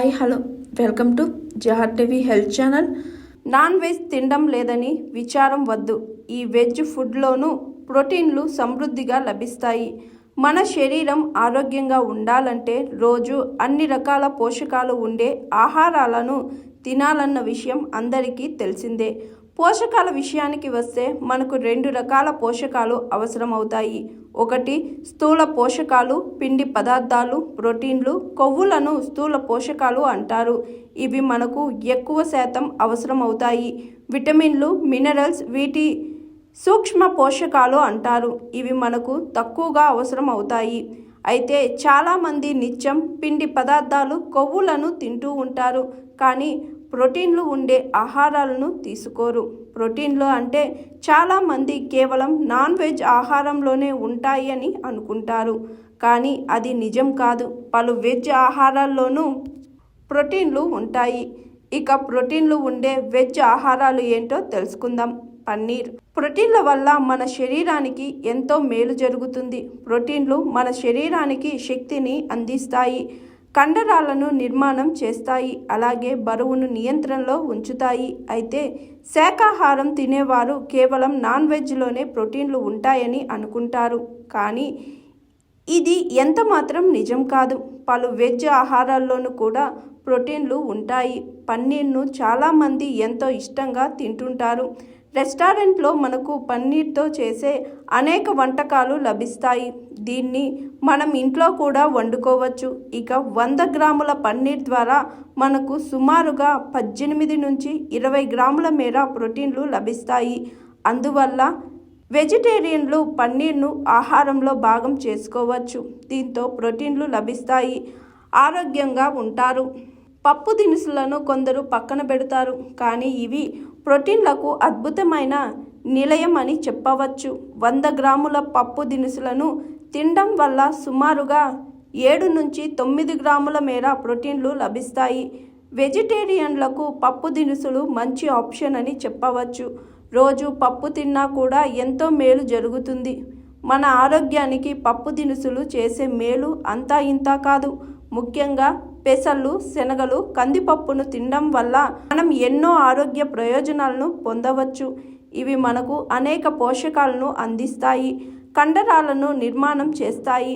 Hi hello welcome to జహర్ TV health channel. Non veg తినడం లేదని విచారం వద్దు. ఈ వెజ్ ఫుడ్లోనూ ప్రోటీన్లు సమృద్ధిగా లభిస్తాయి. మన శరీరం ఆరోగ్యంగా ఉండాలంటే రోజు అన్ని రకాల పోషకాలు ఉండే ఆహారాలను తినాలన్న విషయం అందరికీ తెలిసిందే. పోషకాల విషయానికి వస్తే మనకు 2 రకాల పోషకాలు అవసరమవుతాయి. ఒకటి స్థూల పోషకాలు, పిండి పదార్థాలు, ప్రోటీన్లు, కొవ్వులను స్థూల పోషకాలు అంటారు. ఇవి మనకు ఎక్కువ శాతం అవసరమవుతాయి. విటమిన్లు, మినరల్స్ వీటి సూక్ష్మ పోషకాలు అంటారు. ఇవి మనకు తక్కువగా అవసరం అవుతాయి. అయితే చాలామంది నిత్యం పిండి పదార్థాలు, కొవ్వులను తింటూ ఉంటారు, కానీ ప్రోటీన్లు ఉండే ఆహారాలను తీసుకోరు. ప్రోటీన్లు అంటే చాలామంది కేవలం నాన్ వెజ్ ఆహారంలోనే ఉంటాయి అని అనుకుంటారు, కానీ అది నిజం కాదు. పలు వెజ్ ఆహారాల్లోనూ ప్రోటీన్లు ఉంటాయి. ఇక ప్రోటీన్లు ఉండే వెజ్ ఆహారాలు ఏంటో తెలుసుకుందాం. పన్నీర్. ప్రోటీన్ల వల్ల మన శరీరానికి ఎంతో మేలు జరుగుతుంది. ప్రోటీన్లు మన శరీరానికి శక్తిని అందిస్తాయి, కండరాలను నిర్మాణం చేస్తాయి, అలాగే బరువును నియంత్రణలో ఉంచుతాయి. అయితే శాకాహారం తినేవారు కేవలం నాన్ వెజ్లోనే ప్రోటీన్లు ఉంటాయని అనుకుంటారు, కానీ ఇది ఎంత మాత్రం నిజం కాదు. పలు వెజ్ ఆహారాల్లోనూ కూడా ప్రోటీన్లు ఉంటాయి. పన్నీర్ను చాలామంది ఎంతో ఇష్టంగా తింటుంటారు. రెస్టారెంట్లో మనకు పన్నీర్తో చేసే అనేక వంటకాలు లభిస్తాయి. దీన్ని మనం ఇంట్లో కూడా వండుకోవచ్చు. ఇక 100 గ్రాముల పన్నీర్ ద్వారా మనకు సుమారుగా 18 నుంచి 20 గ్రాముల మేర ప్రోటీన్లు లభిస్తాయి. అందువల్ల వెజిటేరియన్లు పన్నీర్ను ఆహారంలో భాగం చేసుకోవచ్చు. దీంతో ప్రోటీన్లు లభిస్తాయి, ఆరోగ్యంగా ఉంటారు. పప్పు దినుసులను కొందరు పక్కన పెడతారు, కానీ ఇవి ప్రోటీన్లకు అద్భుతమైన నిలయం అని చెప్పవచ్చు. 100 గ్రాముల పప్పు దినుసులను తినడం వల్ల సుమారుగా 7 నుంచి 9 గ్రాముల మేర ప్రోటీన్లు లభిస్తాయి. వెజిటేరియన్లకు పప్పు దినుసులు మంచి ఆప్షన్ అని చెప్పవచ్చు. రోజు పప్పు తిన్నా కూడా ఎంతో మేలు జరుగుతుంది. మన ఆరోగ్యానికి పప్పు దినుసులు చేసే మేలు అంతా ఇంతా కాదు. ముఖ్యంగా పెసళ్ళు, శనగలు, కందిపప్పును తినడం వల్ల మనం ఎన్నో ఆరోగ్య ప్రయోజనాలను పొందవచ్చు. ఇవి మనకు అనేక పోషకాలను అందిస్తాయి, కండరాలను నిర్మాణం చేస్తాయి,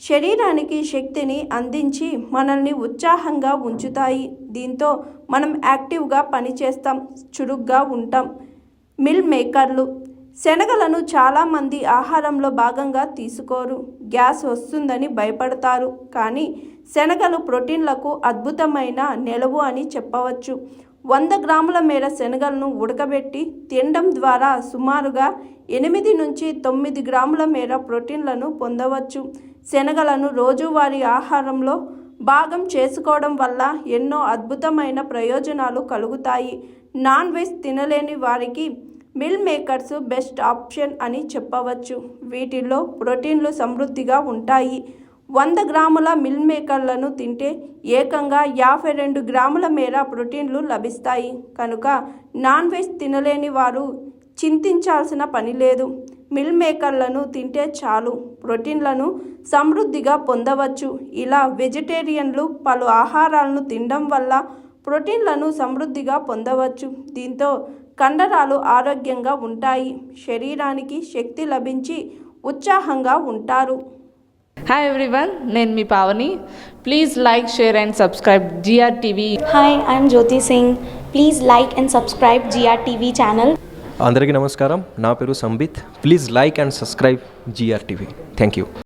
శరీరానికి శక్తిని అందించి మనల్ని ఉత్సాహంగా ఉంచుతాయి. దీంతో మనం యాక్టివ్గా పనిచేస్తాం, చురుగ్గా ఉంటాం. మిల్ మేకర్లు. శనగలను చాలామంది ఆహారంలో భాగంగా తీసుకోరు, గ్యాస్ వస్తుందని భయపడతారు, కానీ శనగలు ప్రోటీన్లకు అద్భుతమైన నెలవు అని చెప్పవచ్చు. 100 గ్రాముల మేర శనగలను ఉడకబెట్టి తినడం ద్వారా సుమారుగా 8 నుంచి 9 గ్రాముల మేర ప్రోటీన్లను పొందవచ్చు. శనగలను రోజువారీ ఆహారంలో భాగం చేసుకోవడం వల్ల ఎన్నో అద్భుతమైన ప్రయోజనాలు కలుగుతాయి. నాన్ వెజ్ తినలేని వారికి మిల్ మేకర్స్ బెస్ట్ ఆప్షన్ అని చెప్పవచ్చు. వీటిల్లో ప్రోటీన్లు సమృద్ధిగా ఉంటాయి. 100 గ్రాముల మిల్ మేకర్లను తింటే ఏకంగా 52 గ్రాముల మేర ప్రోటీన్లు లభిస్తాయి. కనుక నాన్ వెజ్ తినలేని వారు చింతించాల్సిన పని లేదు. మిల్ మేకర్లను తింటే చాలు, ప్రోటీన్లను సమృద్ధిగా పొందవచ్చు. ఇలా వెజిటేరియన్లు పలు ఆహారాలను తినడం వల్ల ప్రోటీన్లను సమృద్ధిగా పొందవచ్చు. దీంతో కండరాలు ఆరోగ్యంగా ఉంటాయి, శరీరానికి శక్తి లభించి ఉత్సాహంగా ఉంటారు. హాయ్ ఎవ్రీవన్, నేను మీ Pavani. Please like, share and subscribe GR TV. Hi, I'm Jyoti Singh. Please like and subscribe GR TV channel. అందరికీ నమస్కారం, నా పేరు Sambit. Please like and subscribe GR TV. Thank you.